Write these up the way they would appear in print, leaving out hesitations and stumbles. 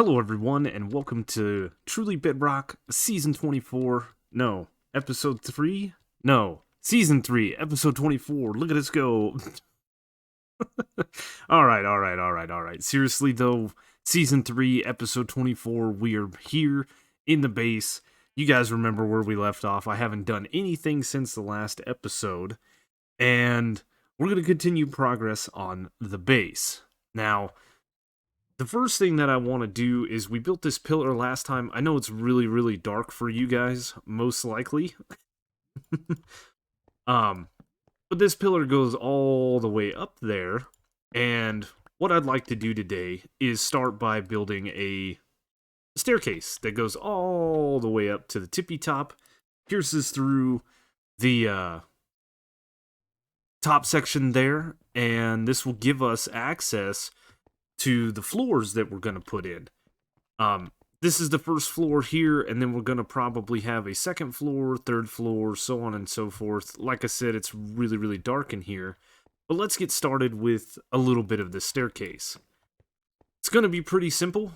Hello, everyone, and welcome to Truly Bedrock Season 24. No, Episode 3? No, Season 3, Episode 24. Look at us go. Alright. Seriously, though, Season 3, Episode 24, we are here in the base. You guys remember where we left off. I haven't done anything since the last episode, and we're going to continue progress on the base. Now, the first thing that I want to do is we built this pillar last time. I know it's really dark for you guys, most likely. But this pillar goes all the way up there, and what I'd like to do today is start by building a staircase that goes all the way up to the tippy top, pierces through the top section there, and this will give us access to the floors that we're going to put in. This is the first floor here, and then we're going to probably have a second floor, third floor, so on and so forth. Like I said, it's really dark in here, but let's get started with a little bit of the staircase. It's going to be pretty simple.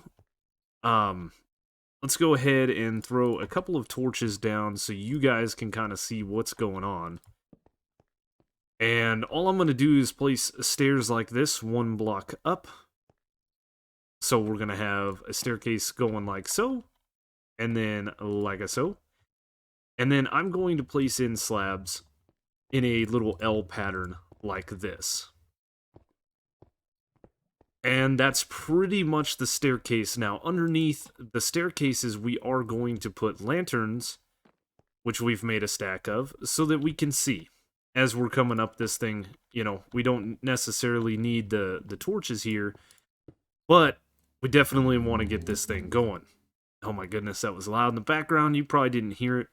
Let's go ahead and throw a couple of torches down so you guys can kind of see what's going on. And all I'm going to do is place stairs like this, one block up. So we're going to have a staircase going like so, and then like so. And then I'm going to place in slabs in a little L pattern like this. And that's pretty much the staircase. Now, underneath the staircases, we are going to put lanterns, which we've made a stack of, so that we can see. As we're coming up this thing, you know, we don't necessarily need the torches here, but we definitely want to get this thing going. Oh my goodness, that was loud in the background. You probably didn't hear it.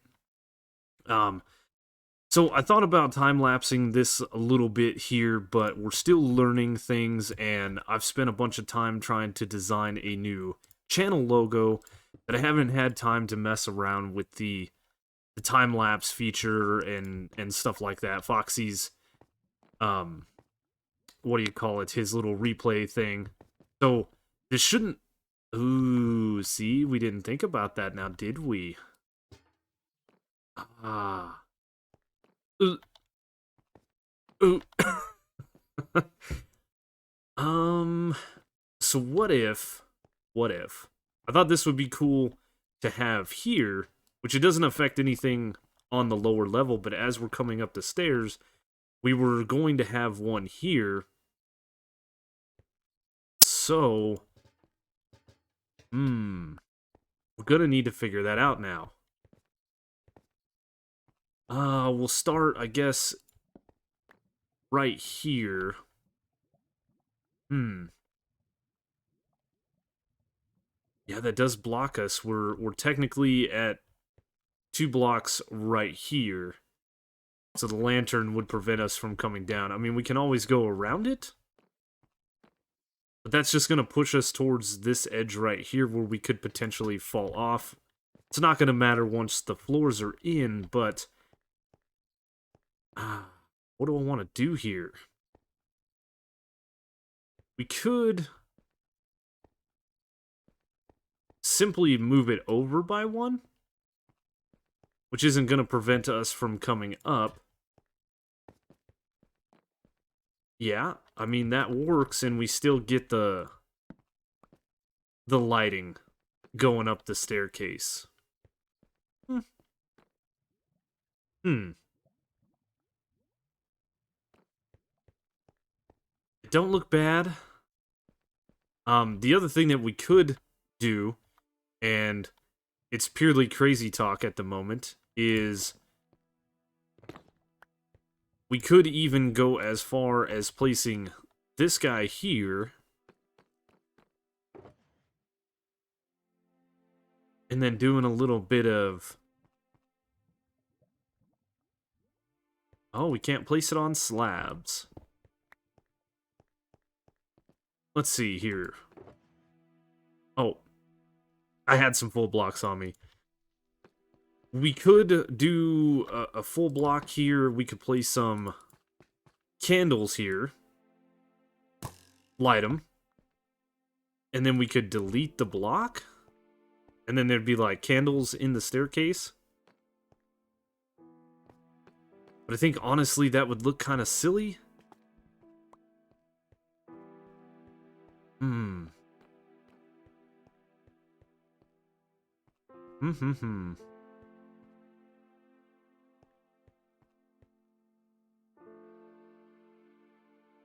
So I thought about time-lapsing this a little bit here, but we're still learning things, and I've spent a bunch of time trying to design a new channel logo that I haven't had time to mess around with the time-lapse feature and stuff like that. Foxy's, what do you call it, his little replay thing. So this shouldn't... Ooh, see? We didn't think about that now, did we? Ooh. So what if... I thought this would be cool to have here, which it doesn't affect anything on the lower level, but as we're coming up the stairs, we were going to have one here. So... we're gonna need to figure that out now. We'll start, I guess, right here. Yeah, that does block us. We're technically at 2 blocks right here. So the lantern would prevent us from coming down. I mean, we can always go around it. But that's just going to push us towards this edge right here where we could potentially fall off. It's not going to matter once the floors are in, but... what do I want to do here? We could... simply move it over by one, which isn't going to prevent us from coming up. Yeah, I mean, that works, and we still get the lighting going up the staircase. Don't look bad. The other thing that we could do, and it's purely crazy talk at the moment, is we could even go as far as placing this guy here, and then doing a little bit of... Oh, we can't place it on slabs. Let's see here. Oh, I had some full blocks on me. We could do a full block here. We could place some candles here. Light them. and then we could delete the block, and then there'd be like candles in the staircase. But I think honestly that would look kind of silly. Hmm. Hmm.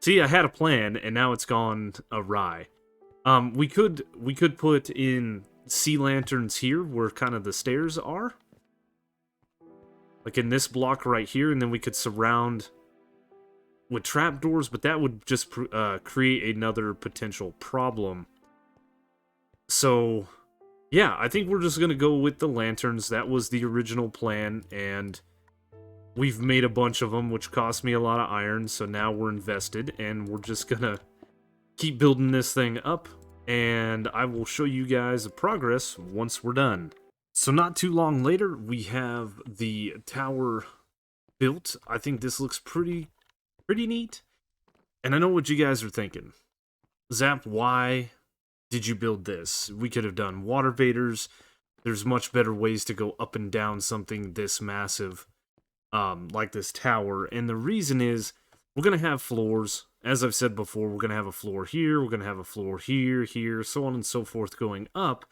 See, I had a plan, and now it's gone awry. We could put in sea lanterns here, where kind of the stairs are, like in this block right here, and then we could surround with trapdoors, but that would just create another potential problem. So, yeah, I think we're just gonna go with the lanterns. That was the original plan, and we've made a bunch of them, which cost me a lot of iron, so now we're invested, and we're just gonna keep building this thing up, and I will show you guys the progress once we're done. So not too long later, we have the tower built. I think this looks pretty neat. And I know what you guys are thinking. Zap, why did you build this? We could have done water vaders. There's much better ways to go up and down something this massive, like this tower. And the reason is, we're going to have floors. As I've said before, we're going to have a floor here, we're going to have a floor here, here, so on and so forth going up.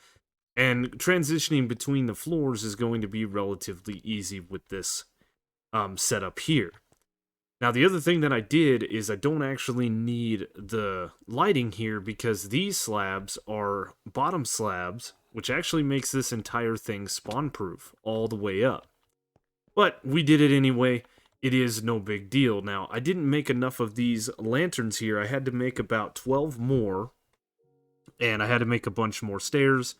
And transitioning between the floors is going to be relatively easy with this setup here. Now, the other thing that I did is I don't actually need the lighting here because these slabs are bottom slabs, which actually makes this entire thing spawn-proof all the way up. But we did it anyway. It is no big deal. Now, I didn't make enough of these lanterns here. I had to make about 12 more, and I had to make a bunch more stairs.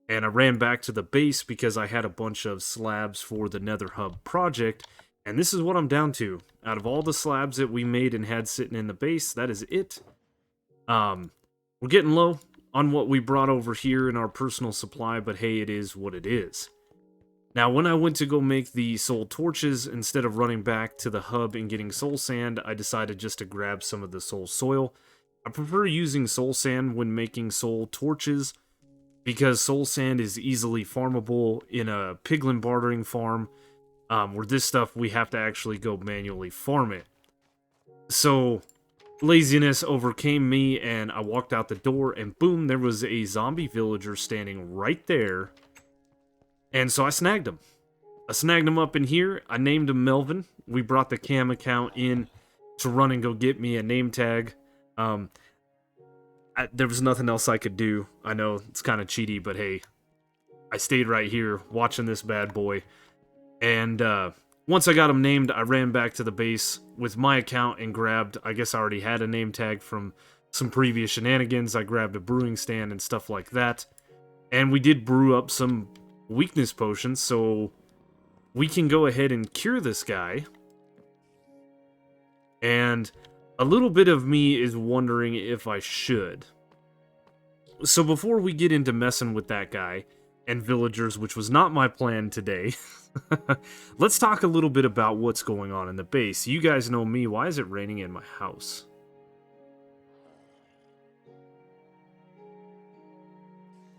And I ran back to the base because I had a bunch of slabs for the Nether Hub project. And this is what I'm down to. Out of all the slabs that we made and had sitting in the base, that is it. We're getting low on what we brought over here in our personal supply, but hey, it is what it is. Now, when I went to go make the soul torches, instead of running back to the hub and getting soul sand, I decided just to grab some of the soul soil. I prefer using soul sand when making soul torches, because soul sand is easily farmable in a piglin bartering farm, where this stuff we have to actually go manually farm it. So laziness overcame me, and I walked out the door, and boom, there was a zombie villager standing right there. And so I snagged him. I snagged him up in here. I named him Melvin. We brought the cam account in to run and go get me a name tag. There was nothing else I could do. I know it's kind of cheaty, but hey, I stayed right here watching this bad boy. And once I got him named, I ran back to the base with my account and grabbed, I guess I already had a name tag from some previous shenanigans. I grabbed a brewing stand and stuff like that. And we did brew up some weakness potions, so we can go ahead and cure this guy. And a little bit of me is wondering if I should. So before we get into messing with that guy and villagers, which was not my plan today, let's talk a little bit about what's going on in the base. You guys know me. Why is it raining in my house?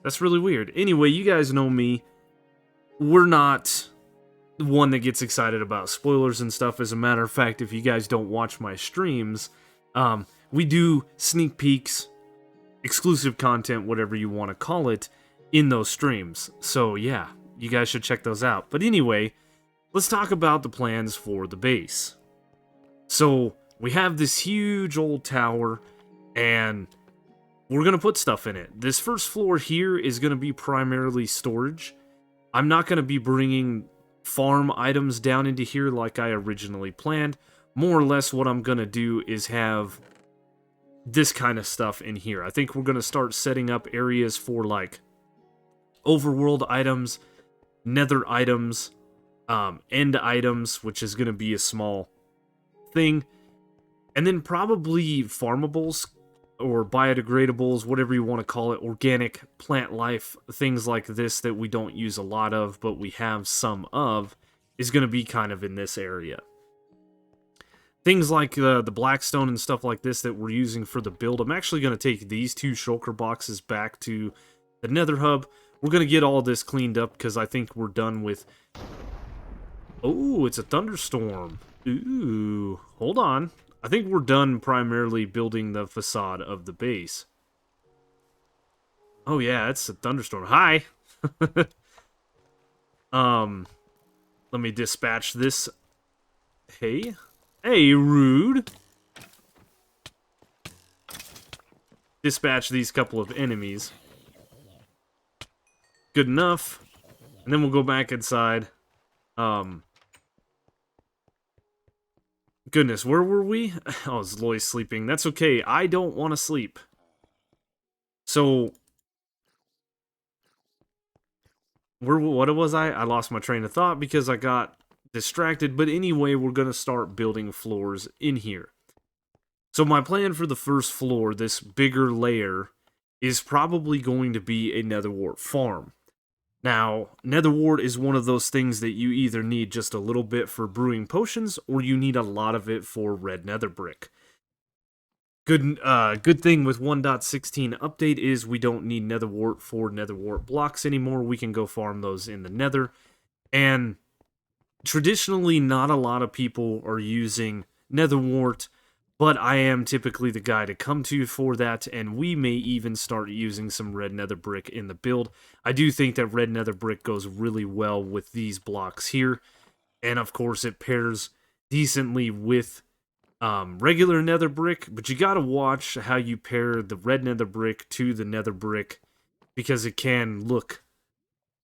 That's really weird. Anyway, you guys know me. We're not the one that gets excited about spoilers and stuff. As a matter of fact, if you guys don't watch my streams, we do sneak peeks, exclusive content, whatever you want to call it, in those streams. So yeah, you guys should check those out. But anyway, let's talk about the plans for the base. So we have this huge old tower, and we're going to put stuff in it. This first floor here is going to be primarily storage. I'm not going to be bringing farm items down into here like I originally planned. More or less what I'm going to do is have this kind of stuff in here. I think we're going to start setting up areas for like overworld items, nether items, end items, which is going to be a small thing, and then probably farmables or biodegradables, whatever you want to call it, organic plant life, things like this that we don't use a lot of, but we have some of, is going to be kind of in this area. things like the blackstone and stuff like this that we're using for the build, I'm actually going to take these 2 shulker boxes back to the nether hub. We're going to get all this cleaned up because I think we're done with... Oh, it's a thunderstorm. Ooh, hold on. I think we're done primarily building the facade of the base. Oh yeah, it's a thunderstorm. Hi! Let me dispatch this. Hey? Hey, rude! Dispatch these couple of enemies. Good enough. And then we'll go back inside. Goodness, where were we? Oh, it's Lois sleeping. That's okay. I don't want to sleep. So, what was I? I lost my train of thought because I got distracted. But anyway, we're going to start building floors in here. So my plan for the first floor, this bigger layer, is probably going to be a Netherwort Farm. Now, Netherwort is one of those things that you either need just a little bit for brewing potions, or you need a lot of it for red nether brick. Good thing with 1.16 update is we don't need Netherwort for Netherwort blocks anymore. We can go farm those in the nether. And traditionally, not a lot of people are using Netherwort, but I am typically the guy to come to for that, and we may even start using some red nether brick in the build. I do think that red nether brick goes really well with these blocks here, and of course it pairs decently with regular nether brick, but you gotta watch how you pair the red nether brick to the nether brick, because it can look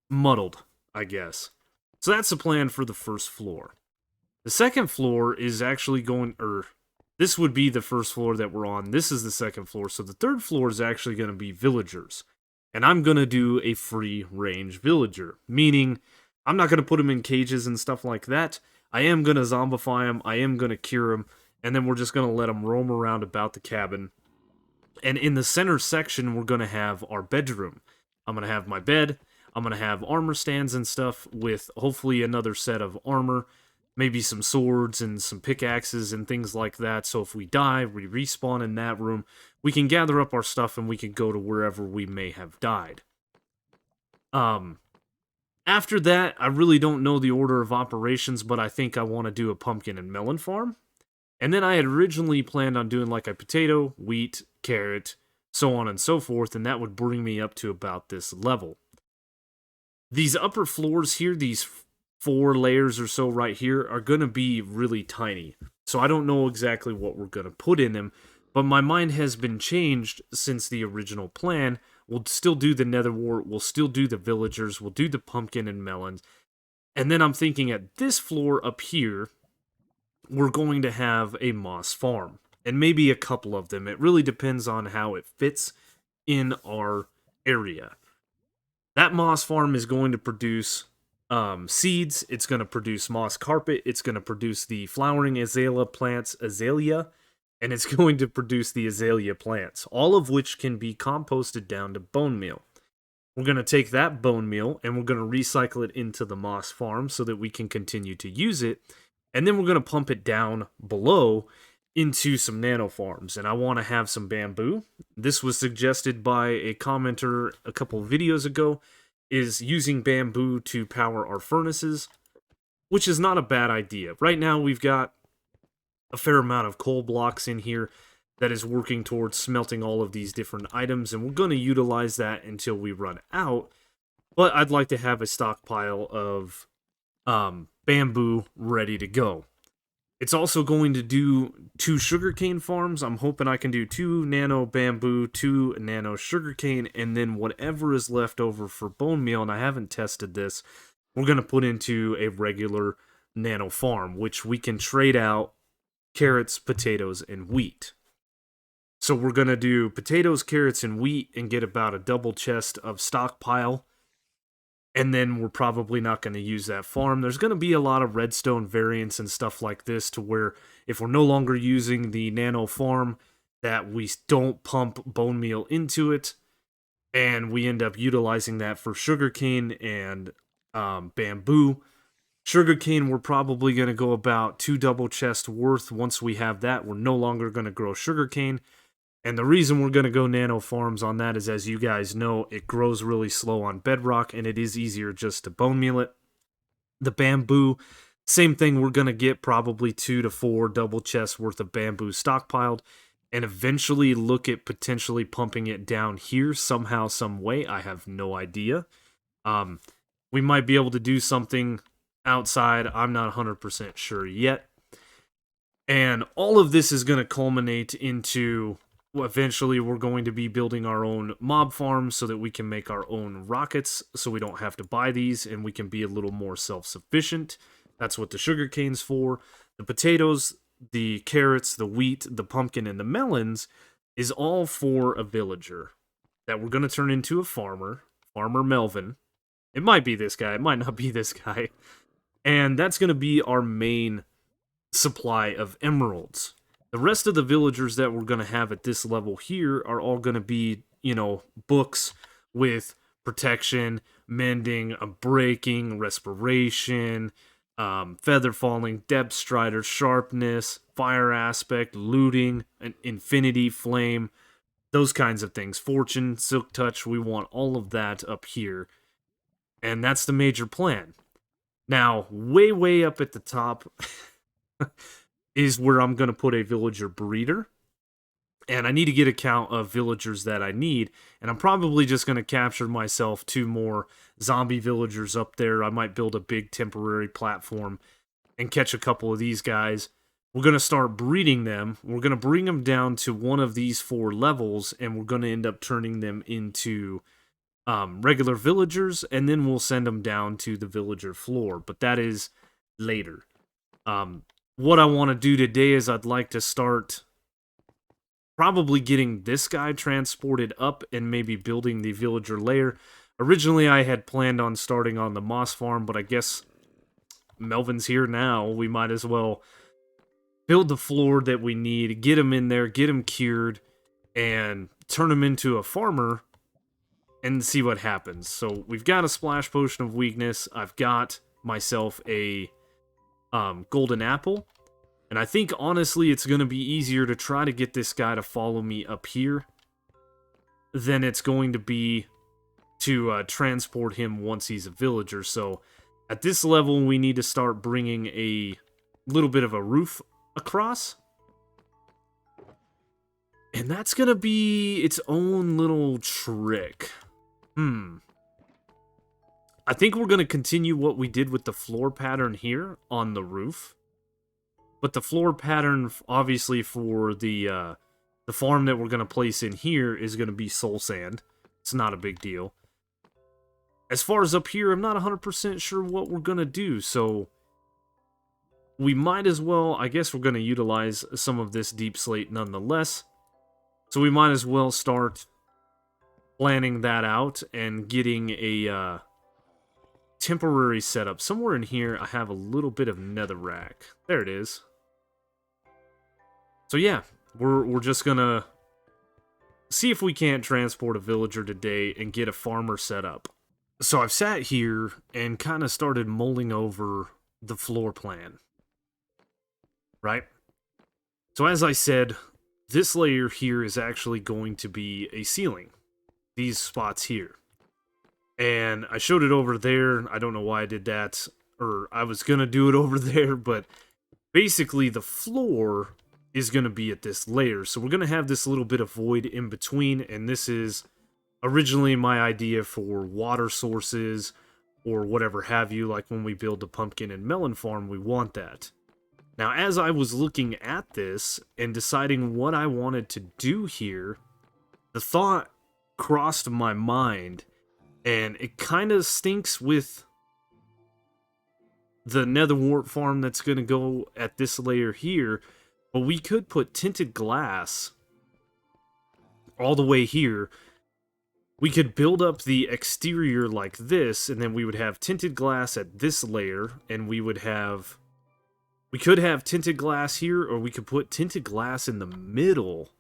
muddled, I guess. So that's the plan for the first floor. The second floor is actually going, this would be the first floor that we're on. This is the second floor. So the third floor is actually going to be villagers. And I'm going to do a free range villager. Meaning, I'm not going to put them in cages and stuff like that. I am going to zombify them. I am going to cure them. And then we're just going to let them roam around about the cabin. And in the center section, we're going to have our bedroom. I'm going to have my bed. I'm going to have armor stands and stuff with hopefully another set of armor. Maybe some swords and some pickaxes and things like that. So if we die, we respawn in that room. We can gather up our stuff and we can go to wherever we may have died. After that, I really don't know the order of operations, but I think I want to do a pumpkin and melon farm. And then I had originally planned on doing like a potato, wheat, carrot, so on and so forth, and that would bring me up to about this level. These upper floors here, these 4 layers or so right here, are going to be really tiny. So I don't know exactly what we're going to put in them, but my mind has been changed since the original plan. We'll still do the Netherwort, we'll still do the villagers, we'll do the pumpkin and melons. And then I'm thinking at this floor up here, we're going to have a moss farm. And maybe a couple of them. It really depends on how it fits in our area. That moss farm is going to produce seeds, it's going to produce moss carpet, it's going to produce the flowering azalea plants, and it's going to produce the azalea plants, all of which can be composted down to bone meal. We're going to take that bone meal and we're going to recycle it into the moss farm so that we can continue to use it, and then we're going to pump it down below into some nano farms, and I want to have some bamboo. This was suggested by a commenter a couple of videos ago, is using bamboo to power our furnaces, which is not a bad idea. Right now we've got a fair amount of coal blocks in here that is working towards smelting all of these different items, and we're going to utilize that until we run out, but I'd like to have a stockpile of bamboo ready to go. It's also going to do 2 sugarcane farms. I'm hoping I can do 2 nano bamboo, 2 nano sugarcane, and then whatever is left over for bone meal, and I haven't tested this, we're going to put into a regular nano farm, which we can trade out carrots, potatoes, and wheat. So we're going to do potatoes, carrots, and wheat and get about a double chest of stockpile. And then we're probably not going to use that farm. There's going to be a lot of redstone variants and stuff like this to where if we're no longer using the nano farm, that we don't pump bone meal into it, and we end up utilizing that for sugarcane and bamboo. Sugarcane, we're probably going to go about 2 double chest worth. Once we have that, we're no longer going to grow sugarcane. And the reason we're going to go nano farms on that is, as you guys know, it grows really slow on bedrock, and it is easier just to bone meal it. The bamboo, same thing, we're going to get probably 2 to 4 double chests worth of bamboo stockpiled, and eventually look at potentially pumping it down here somehow, some way. I have no idea. We might be able to do something outside. I'm not 100% sure yet. And all of this is going to culminate into, well, eventually we're going to be building our own mob farm so that we can make our own rockets, so we don't have to buy these and we can be a little more self-sufficient. That's what the sugarcane's for. The potatoes, the carrots, the wheat, the pumpkin, and the melons is all for a villager that we're going to turn into a farmer, Farmer Melvin. It might be this guy, it might not be this guy. And that's going to be our main supply of emeralds. The rest of the villagers that we're going to have at this level here are all going to be, books with protection, mending, breaking, respiration, feather falling, depth strider, sharpness, fire aspect, looting, an infinity flame, those kinds of things. Fortune, silk touch, we want all of that up here. And that's the major plan. Now, way up at the top is where I'm going to put a villager breeder. And I need to get a count of villagers that I need. And I'm probably just going to capture myself 2 more zombie villagers up there. I might build a big temporary platform and catch a couple of these guys. We're going to start breeding them. We're going to bring them down to one of these 4 levels. And we're going to end up turning them into regular villagers, and then we'll send them down to the villager floor, but that is later. What I want to do today is I'd like to start probably getting this guy transported up and maybe building the villager lair. Originally, I had planned on starting on the moss farm, but I guess Melvin's here now. We might as well build the floor that we need, get him in there, get him cured, and turn him into a farmer and see what happens. So we've got a splash potion of weakness. I've got myself a golden apple. And I think, honestly, it's going to be easier to try to get this guy to follow me up here than it's going to be to transport him once he's a villager. So at this level, we need to start bringing a little bit of a roof across. And that's going to be its own little trick. I think we're going to continue what we did with the floor pattern here on the roof. But the floor pattern, obviously, for the farm that we're going to place in here is going to be soul sand. It's not a big deal. As far as up here, I'm not 100% sure what we're going to do. So we might as well, I guess we're going to utilize some of this deep slate nonetheless. So we might as well start planning that out and getting a temporary setup. Somewhere in here, I have a little bit of netherrack. There it is. So yeah, we're just gonna see if we can't transport a villager today and get a farmer set up. So I've sat here and kind of started mulling over the floor plan. Right? So as I said, this layer here is actually going to be a ceiling. These spots here. And I showed it over there. I don't know why I did that. Or I was going to do it over there. But basically the floor is going to be at this layer. So we're going to have this little bit of void in between. And this is originally my idea for water sources or whatever have you. Like when we build the pumpkin and melon farm, we want that. Now, as I was looking at this and deciding what I wanted to do here, the thought crossed my mind, and it kind of stinks with the Netherwort Farm that's going to go at this layer here, but we could put tinted glass all the way here. We could build up the exterior like this, and then we would have tinted glass at this layer, and we could have tinted glass here, or we could put tinted glass in the middle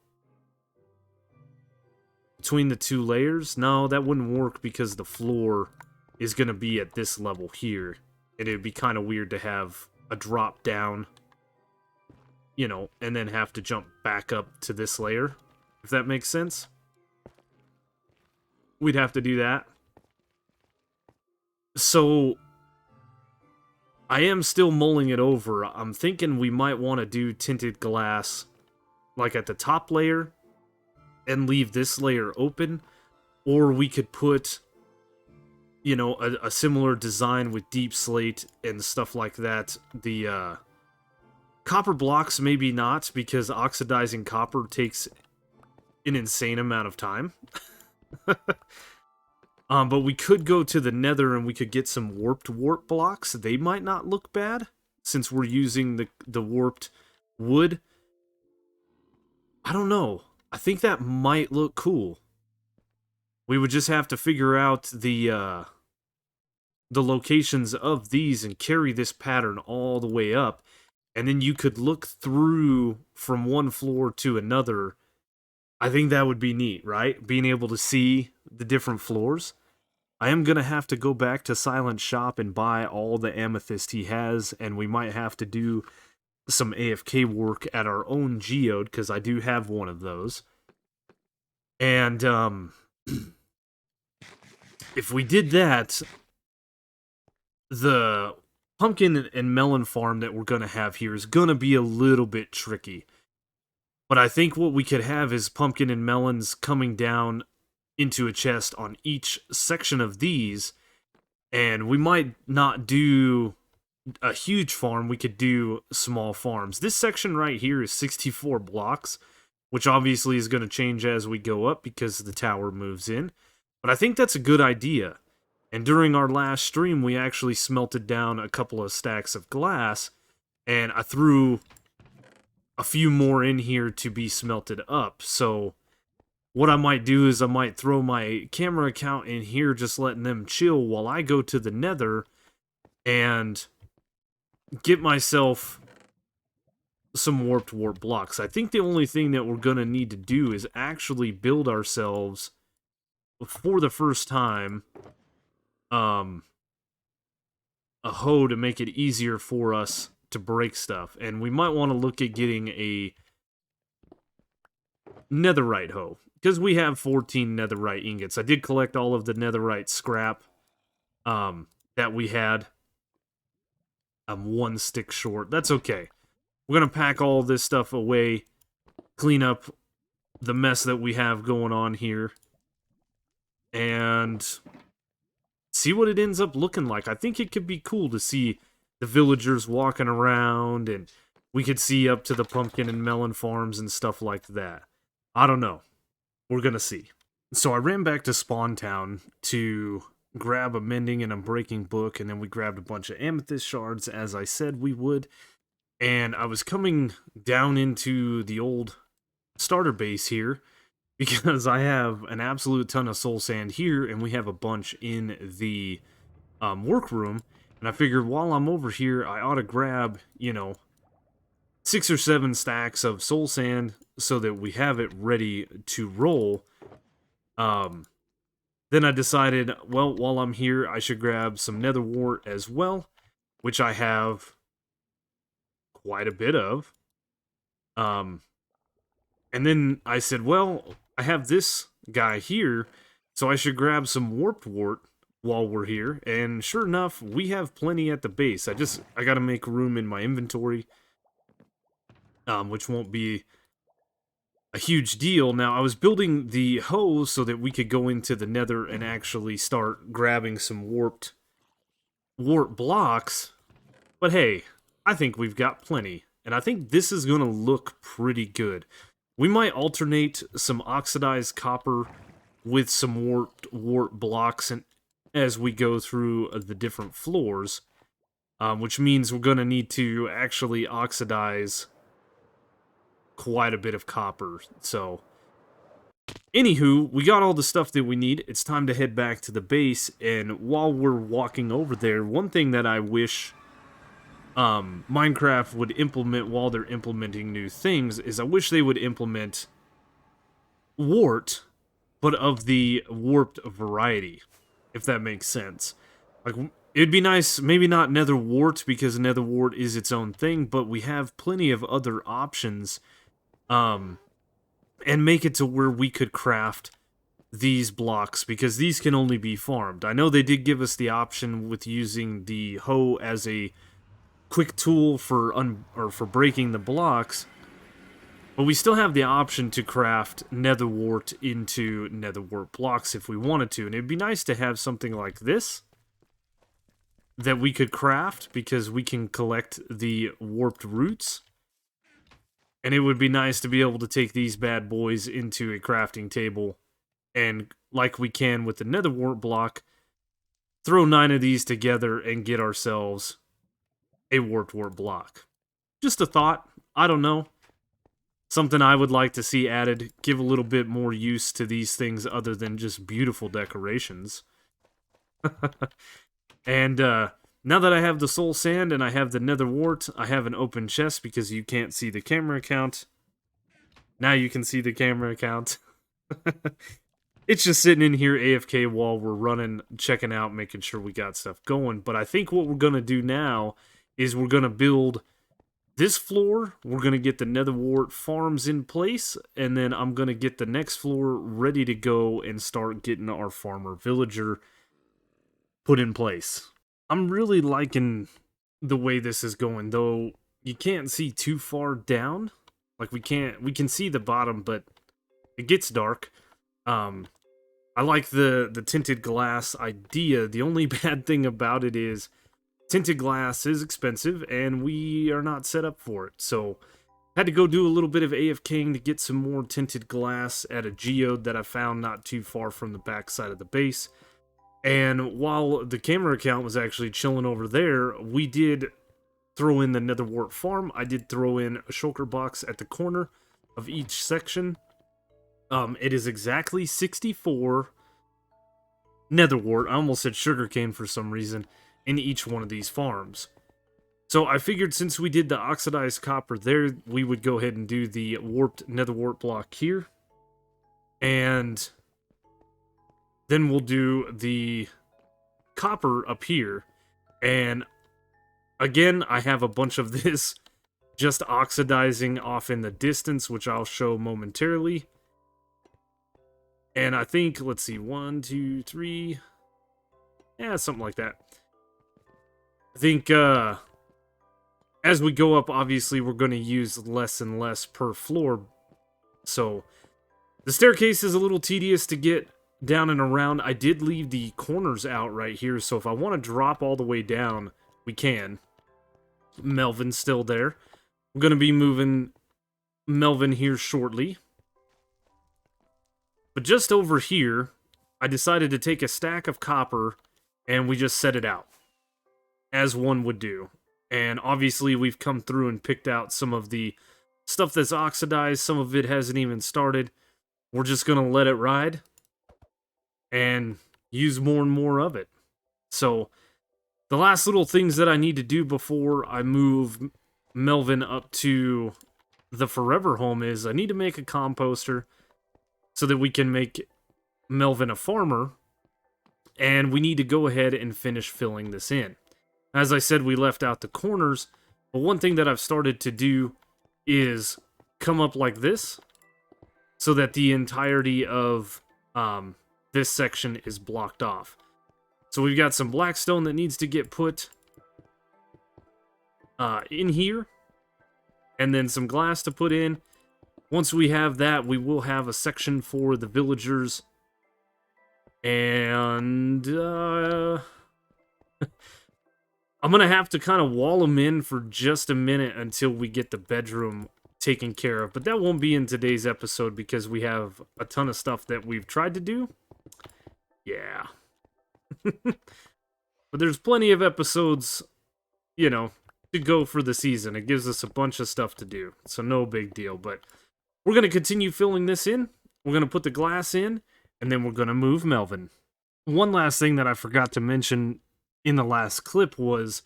between the 2 layers. No, that wouldn't work because the floor is going to be at this level here. And it'd be kind of weird to have a drop down, you know, and then have to jump back up to this layer, if that makes sense. We'd have to do that. So I am still mulling it over. I'm thinking we might want to do tinted glass like at the top layer and leave this layer open, or we could put, you know, a similar design with deep slate and stuff like that. The copper blocks maybe not, because oxidizing copper takes an insane amount of time. But we could go to the nether and we could get some warped wart blocks. They might not look bad, since we're using the warped wood. I don't know. I think that might look cool. We would just have to figure out the locations of these and carry this pattern all the way up. And then you could look through from one floor to another. I think that would be neat, right? Being able to see the different floors. I am going to have to go back to Silent Shop and buy all the amethyst he has, and we might have to do some AFK work at our own geode, because I do have one of those. And if we did that, the pumpkin and melon farm that we're going to have here is going to be a little bit tricky. But I think what we could have is pumpkin and melons coming down into a chest on each section of these, and we might not do a huge farm, we could do small farms. This section right here is 64 blocks, which obviously is going to change as we go up because the tower moves in, but I think that's a good idea. And during our last stream, we actually smelted down a couple of stacks of glass, and I threw a few more in here to be smelted up. So what I might do is I might throw my camera account in here, just letting them chill while I go to the nether and get myself some warped wart blocks. I think the only thing that we're going to need to do is actually build ourselves, for the first time, a hoe to make it easier for us to break stuff. And we might want to look at getting a netherite hoe, because we have 14 netherite ingots. I did collect all of the netherite scrap that we had. I'm one stick short. That's okay. We're going to pack all this stuff away, clean up the mess that we have going on here, and see what it ends up looking like. I think it could be cool to see the villagers walking around, and we could see up to the pumpkin and melon farms and stuff like that. I don't know. We're going to see. So I ran back to Spawn Town to grab a mending and a breaking book, and then we grabbed a bunch of amethyst shards, as I said we would. And I was coming down into the old starter base here, because I have an absolute ton of soul sand here, and we have a bunch in the workroom. And I figured while I'm over here, I ought to grab, you know, 6 or 7 stacks of soul sand so that we have it ready to roll. Then I decided, well, while I'm here, I should grab some netherwort as well, which I have quite a bit of. And then I said, well, I have this guy here, so I should grab some warped wart while we're here. And sure enough, we have plenty at the base. I gotta make room in my inventory, which won't be a huge deal. Now, I was building the hoe so that we could go into the nether and actually start grabbing some warped wart blocks. But hey, I think we've got plenty. And I think this is going to look pretty good. We might alternate some oxidized copper with some warped wart blocks and as we go through the different floors. Which means we're going to need to actually oxidize quite a bit of copper. So, anywho, we got all the stuff that we need. It's time to head back to the base. And while we're walking over there, one thing that I wish Minecraft would implement while they're implementing new things is I wish they would implement wart, but of the warped variety, if that makes sense. Like, It'd be nice, maybe not Netherwort, because Netherwort is its own thing, but we have plenty of other options, um, and make it to where we could craft these blocks, because these can only be farmed. I know they did give us the option with using the hoe as a quick tool for for breaking the blocks, but we still have the option to craft Netherwort into Netherwort blocks if we wanted to, and it'd be nice to have something like this that we could craft, because we can collect the warped roots. And it would be nice to be able to take these bad boys into a crafting table, and like we can with the Netherwort block, throw 9 of these together and get ourselves a warped wart block. Just a thought. I don't know. Something I would like to see added. Give a little bit more use to these things other than just beautiful decorations. And now that I have the soul sand and I have the Netherwort, I have an open chest because you can't see the camera account. Now you can see the camera account. It's just sitting in here AFK while we're running, checking out, making sure we got stuff going. But I think what we're going to do now is we're going to build this floor. We're going to get the Netherwort farms in place, and then I'm going to get the next floor ready to go and start getting our farmer villager put in place. I'm really liking the way this is going, though you can't see too far down. Like we can see the bottom, but it gets dark. I like the tinted glass idea. The only bad thing about it is tinted glass is expensive, and we are not set up for it. So had to go do a little bit of AFKing to get some more tinted glass at a geode that I found not too far from the back side of the base. And while the camera account was actually chilling over there, we did throw in the Netherwort Farm. I did throw in a shulker box at the corner of each section. It is exactly 64 Netherwort, I almost said sugarcane for some reason, in each one of these farms. So I figured since we did the oxidized copper there, we would go ahead and do the warped Netherwort block here. And then we'll do the copper up here. And again, I have a bunch of this just oxidizing off in the distance, which I'll show momentarily. And I think, let's see, 1, 2, 3, yeah, something like that. I think, as we go up, obviously, we're going to use less and less per floor. So, the staircase is a little tedious to get down and around. I did leave the corners out right here, so if I want to drop all the way down, we can. Melvin's still there. We're going to be moving Melvin here shortly. But just over here, I decided to take a stack of copper, and we just set it out, as one would do. And obviously, we've come through and picked out some of the stuff that's oxidized. Some of it hasn't even started. We're just going to let it ride and use more and more of it. So, the last little things that I need to do before I move Melvin up to the forever home is I need to make a composter so that we can make Melvin a farmer, and we need to go ahead and finish filling this in. As I said, we left out the corners, but one thing that I've started to do is come up like this, so that the entirety of this section is blocked off. So we've got some blackstone that needs to get put in here, and then some glass to put in. Once we have that, we will have a section for the villagers. And I'm going to have to kind of wall them in for just a minute until we get the bedroom taken care of. But that won't be in today's episode because we have a ton of stuff that we've tried to do. Yeah. But there's plenty of episodes, you know, to go for the season. It gives us a bunch of stuff to do. So no big deal. But we're going to continue filling this in. We're going to put the glass in, and then we're going to move Melvin. One last thing that I forgot to mention in the last clip was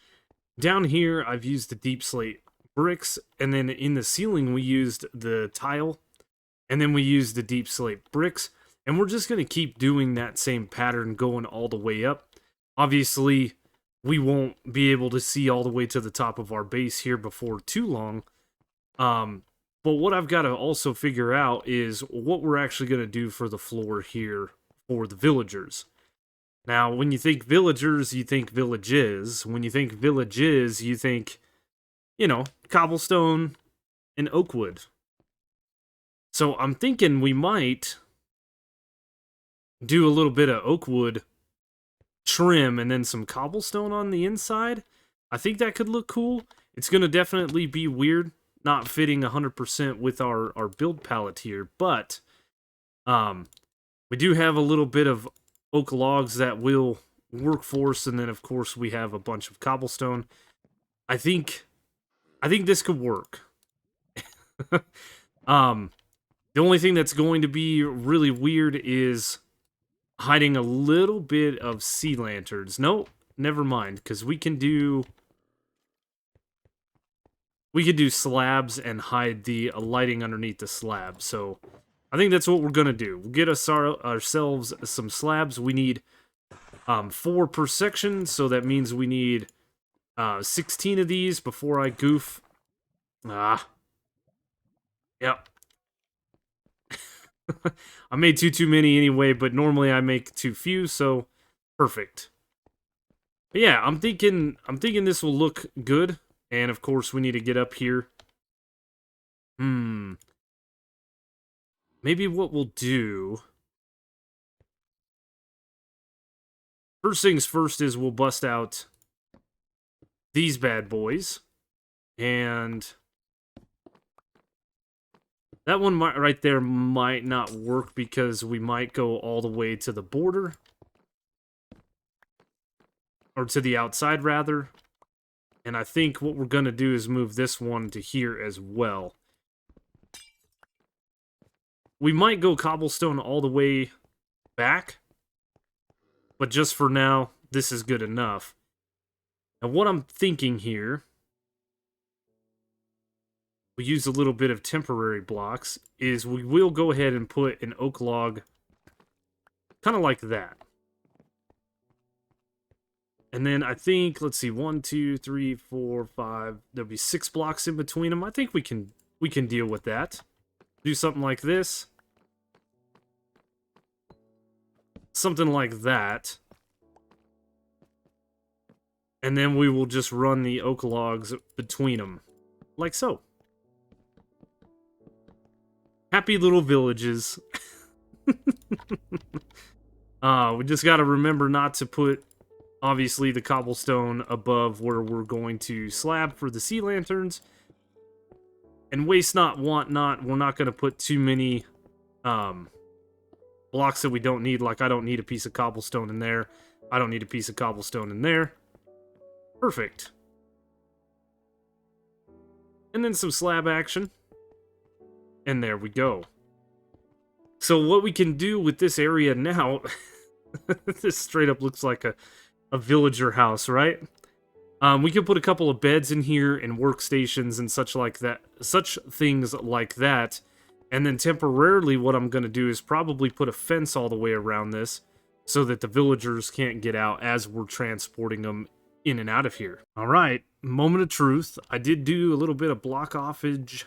down here I've used the deep slate bricks, and then in the ceiling we used the tile, and then we used the deep slate bricks, and we're just going to keep doing that same pattern going all the way up. Obviously, we won't be able to see all the way to the top of our base here before too long. But what I've got to also figure out is what we're actually going to do for the floor here for the villagers. Now, when you think villagers, you think villages. When you think villages, you think, cobblestone and oak wood. So I'm thinking we might do a little bit of oak wood trim and then some cobblestone on the inside. I think that could look cool. It's going to definitely be weird, not fitting 100% with our build palette here, but we do have a little bit of oak logs that will work for us, and then of course we have a bunch of cobblestone. I think this could work. The only thing that's going to be really weird is hiding a little bit of sea lanterns. No, never mind, because we can do slabs and hide the lighting underneath the slab. So I think that's what we're gonna do. We'll get ourselves some slabs. We need 4 per section, so that means we need 16 of these before I goof. Yep. I made too many anyway, but normally I make too few, so perfect. But yeah, I'm thinking this will look good, and of course we need to get up here. Maybe what we'll do, first things first, is we'll bust out these bad boys, and that one right there might not work because we might go all the way to the border. Or to the outside, rather. And I think what we're going to do is move this one to here as well. We might go cobblestone all the way back. But just for now, this is good enough. And what I'm thinking here, we use a little bit of temporary blocks, is we will go ahead and put an oak log kind of like that. And then I think, let's see, 1, 2, 3, 4, 5. There'll be 6 blocks in between them. I think we can deal with that. Do something like this. Something like that. And then we will just run the oak logs between them. Like so. Happy little villages. We just gotta remember not to put, obviously, the cobblestone above where we're going to slab for the sea lanterns. And waste not, want not. We're not going to put too many blocks that we don't need. Like, I don't need a piece of cobblestone in there. I don't need a piece of cobblestone in there. Perfect. And then some slab action. And there we go. So what we can do with this area now... this straight up looks like a villager house, right? We can put a couple of beds in here and workstations and such things like that. And then temporarily what I'm going to do is probably put a fence all the way around this so that the villagers can't get out as we're transporting them in and out of here. All right, moment of truth. I did do a little bit of block offage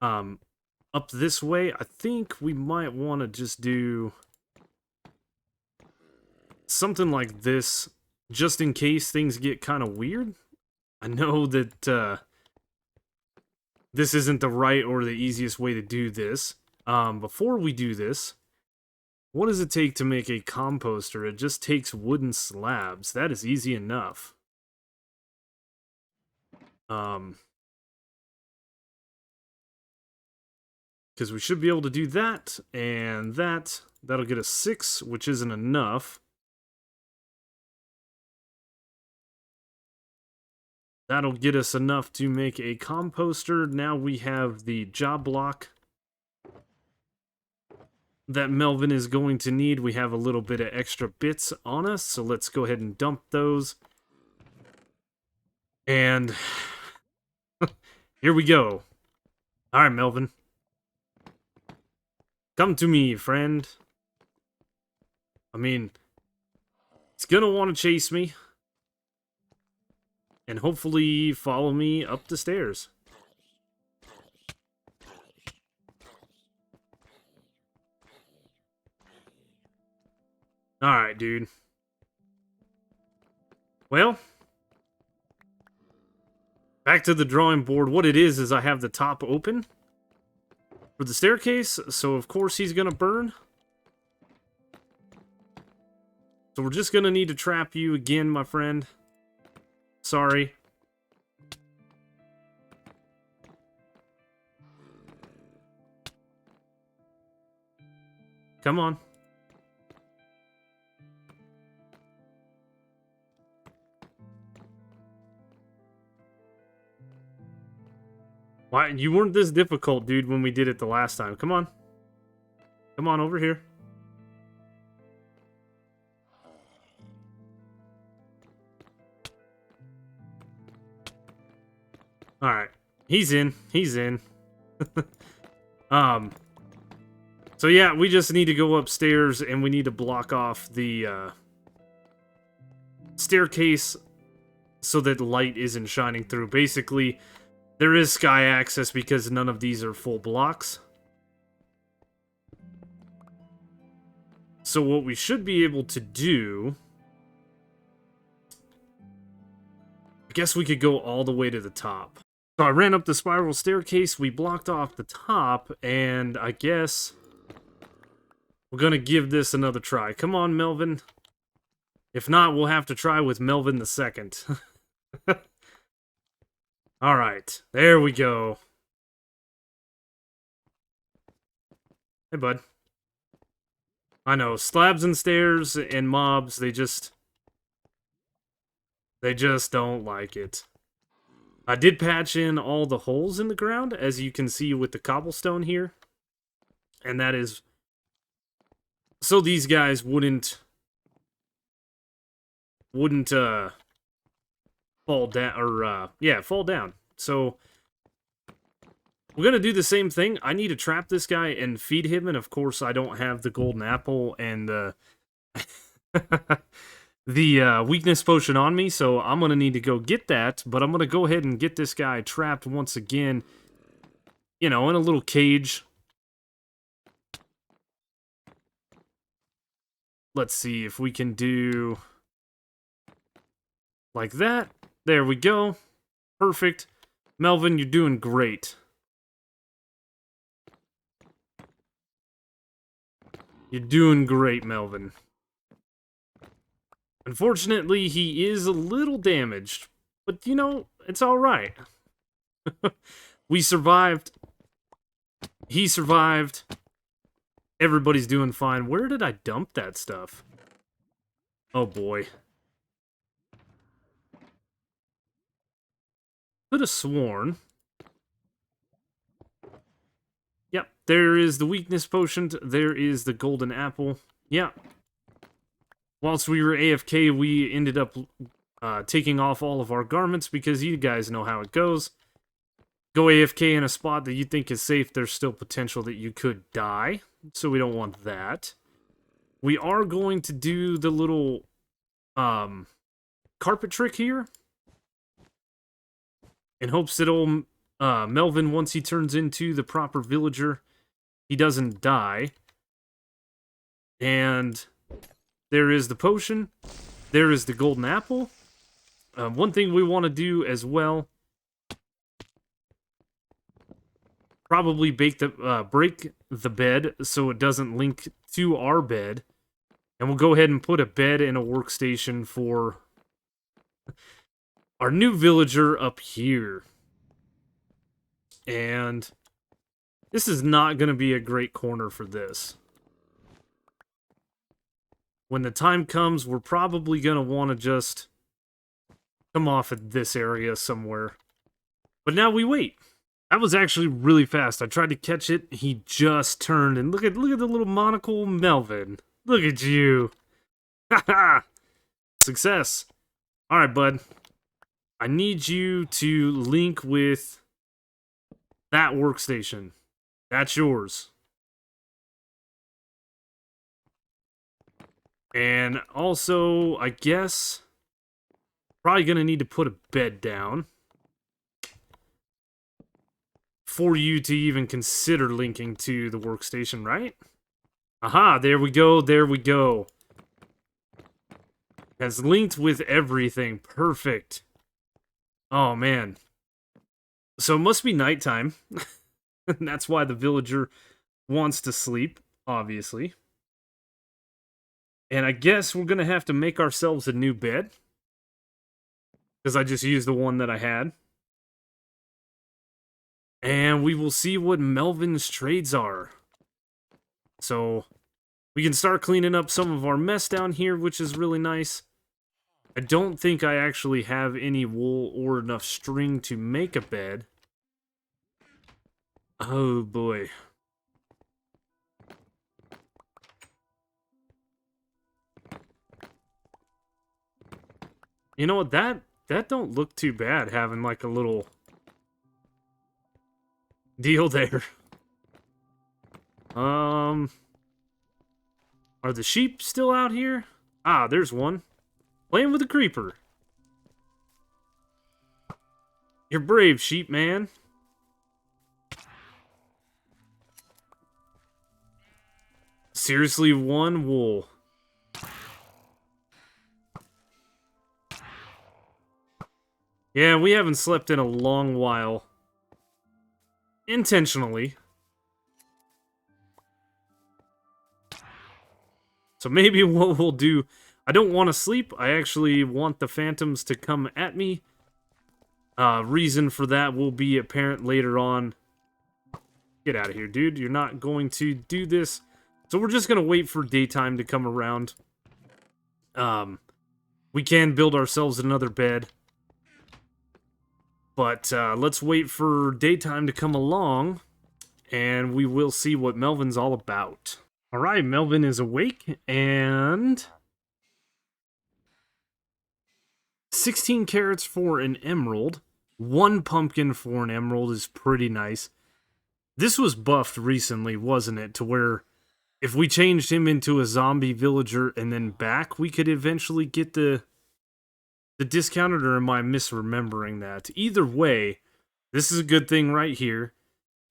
up this way. I think we might want to just do something like this, just in case things get kind of weird. I know that this isn't the right or the easiest way to do this. Before we do this, what does it take to make a composter? It just takes wooden slabs. That is easy enough. Because we should be able to do that, and that'll get us 6, which isn't enough. That'll get us enough to make a composter. Now we have the job block that Melvin is going to need. We have a little bit of extra bits on us, so let's go ahead and dump those. And here we go. All right, Melvin. Come to me, friend. I mean, it's gonna want to chase me. and hopefully follow me up the stairs. Alright, dude. Well, back to the drawing board. What it is I have the top open for the staircase, so of course he's gonna burn. So we're just gonna need to trap you again, my friend. Sorry. Come on. Why? You weren't this difficult, dude, when we did it the last time. Come on. Come on over here. Alright. He's in. He's in. So yeah, we just need to go upstairs and we need to block off the staircase so that light isn't shining through. Basically, there is sky access because none of these are full blocks. So what we should be able to do... I guess we could go all the way to the top. So I ran up the spiral staircase, we blocked off the top, and I guess we're gonna give this another try. Come on, Melvin. If not, we'll have to try with Melvin the Second. Alright, there we go. Hey, bud. I know, slabs and stairs and mobs, they just don't like it. I did patch in all the holes in the ground, as you can see with the cobblestone here. And that is so these guys wouldn't fall down, or fall down. So we're gonna do the same thing. I need to trap this guy and feed him, and of course I don't have the golden apple and the weakness potion on me, so I'm gonna need to go get that, but I'm gonna go ahead and get this guy trapped once again, you know, in a little cage. Let's see if we can do like that. There we go. Perfect. Melvin, you're doing great. You're doing great, Melvin. Unfortunately, he is a little damaged, but, you know, it's alright. We survived. He survived. Everybody's doing fine. Where did I dump that stuff? Oh, boy. Could have sworn. Yep, there is the weakness potion. There is the golden apple. Yeah. Whilst we were AFK, we ended up taking off all of our garments because you guys know how it goes. Go AFK in a spot that you think is safe, there's still potential that you could die. So we don't want that. We are going to do the little carpet trick here. In hopes that old Melvin, once he turns into the proper villager, he doesn't die. And there is the potion. There is the golden apple. One thing we want to do as well, probably break the bed so it doesn't link to our bed. And we'll go ahead and put a bed and a workstation for our new villager up here. And this is not going to be a great corner for this. When the time comes, we're probably going to want to just come off at this area somewhere. But now we wait. That was actually really fast. I tried to catch it. He just turned. And look at the little monocle Melvin. Look at you. Haha. Success. Alright, bud. I need you to link with that workstation. That's yours. And also, I guess, Probably going to need to put a bed down for you to even consider linking to the workstation, right? Aha, there we go, there we go. Has linked with everything. Perfect. Oh, man. So it must be nighttime. And that's why the villager wants to sleep, obviously. And I guess we're going to have to make ourselves a new bed. Because I just used the one that I had. And we will see what Melvin's trades are. So we can start cleaning up some of our mess down here, which is really nice. I don't think I actually have any wool or enough string to make a bed. Oh boy. You know what, that don't look too bad, having like a little deal there. Are the sheep still out here? Ah, there's one. Playing with a creeper. You're brave, sheep man. Seriously, one wool. Yeah, we haven't slept in a long while. Intentionally. So maybe what we'll do... I don't want to sleep. I actually want the phantoms to come at me. Reason for that will be apparent later on. Get out of here, dude. You're not going to do this. So we're just going to wait for daytime to come around. We can build ourselves another bed. But let's wait for daytime to come along. And we will see what Melvin's all about. Alright, Melvin is awake. And... 16 carrots for an emerald. 1 pumpkin for an emerald is pretty nice. This was buffed recently, wasn't it? To where if we changed him into a zombie villager and then back, we could eventually get the discounted, or am I misremembering that? Either way, this is a good thing right here.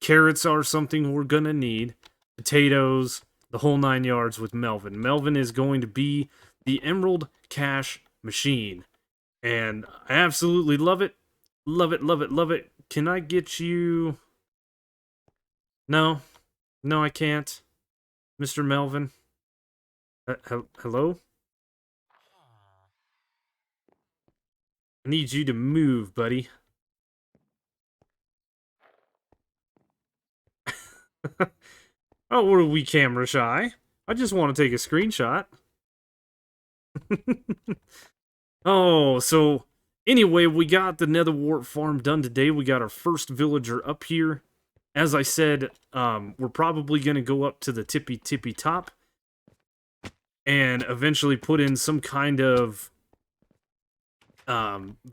Carrots are something we're gonna need. Potatoes, the whole 9 yards with Melvin. Melvin is going to be the Emerald Cash Machine. And I absolutely love it. Love it, love it, love it. Can I get you... No. No, I can't. Mr. Melvin. Hello? I need you to move, buddy. Oh, what are we camera shy? I just want to take a screenshot. Oh, so... Anyway, we got the Netherwort Farm done today. We got our first villager up here. As I said, we're probably going to go up to the tippy top. And eventually put in some kind of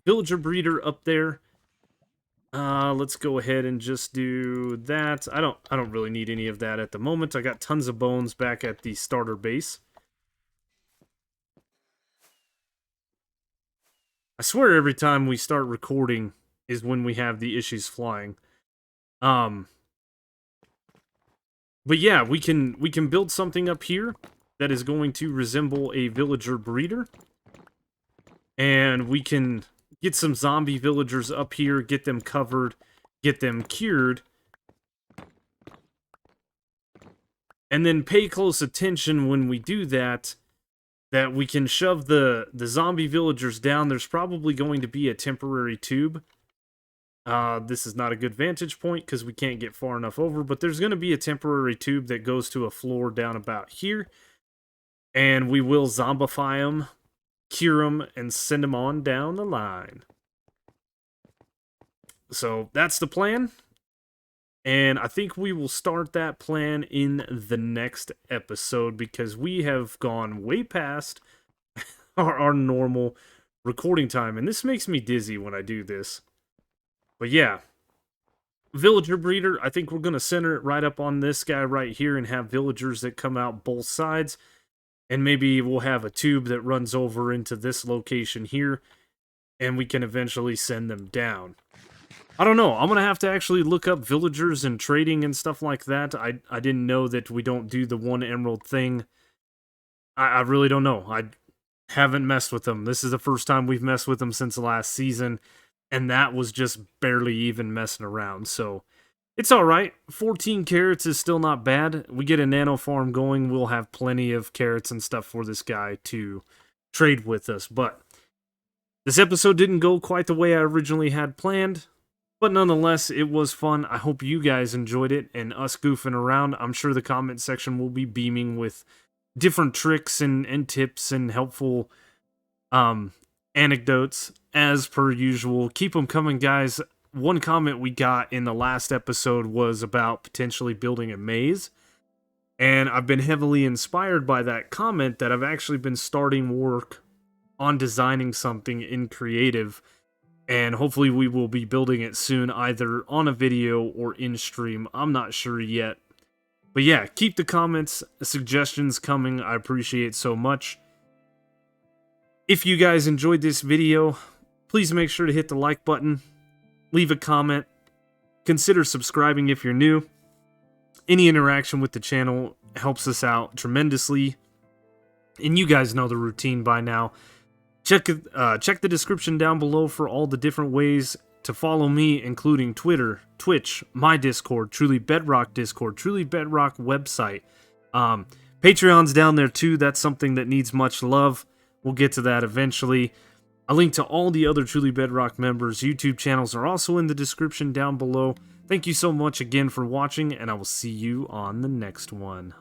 villager breeder up there. Let's go ahead and just do that. I don't really need any of that at the moment. I got tons of bones back at the starter base. I swear every time we start recording is when we have the issues flying. But yeah, we can build something up here that is going to resemble a villager breeder. And we can get some zombie villagers up here, get them covered, get them cured. And then pay close attention when we do that we can shove the zombie villagers down. There's probably going to be a temporary tube. This is not a good vantage point because we can't get far enough over, but there's going to be a temporary tube that goes to a floor down about here. And we will zombify them, cure them, and send them on down the line. So that's the plan. And I think we will start that plan in the next episode because we have gone way past our normal recording time. And this makes me dizzy when I do this. But yeah, villager breeder, I think we're going to center it right up on this guy right here and have villagers that come out both sides. And maybe we'll have a tube that runs over into this location here. and we can eventually send them down. I don't know. I'm going to have to actually look up villagers and trading and stuff like that. I didn't know that we don't do the 1 emerald thing. I really don't know. I haven't messed with them. This is the first time we've messed with them since the last season, and that was just barely even messing around. So it's all right. 14 carrots is still not bad. We get a nano farm going, we'll have plenty of carrots and stuff for this guy to trade with us. But this episode didn't go quite the way I originally had planned. But nonetheless, it was fun. I hope you guys enjoyed it and us goofing around. I'm sure the comment section will be beaming with different tricks and tips and helpful anecdotes as per usual. Keep them coming, guys. One comment we got in the last episode was about potentially building a maze. And I've been heavily inspired by that comment that I've actually been starting work on designing something in creative. And hopefully we will be building it soon, either on a video or in stream. I'm not sure yet. But yeah, keep the comments, suggestions coming. I appreciate so much. If you guys enjoyed this video, please make sure to hit the like button. Leave a comment. Consider subscribing if you're new. Any interaction with the channel helps us out tremendously. And you guys know the routine by now. Check the description down below for all the different ways to follow me, including Twitter, Twitch, my Discord, Truly Bedrock Discord, Truly Bedrock website. Patreon's down there too. That's something that needs much love. We'll get to that eventually. A link to all the other Truly Bedrock members' YouTube channels are also in the description down below. Thank you so much again for watching, and I will see you on the next one.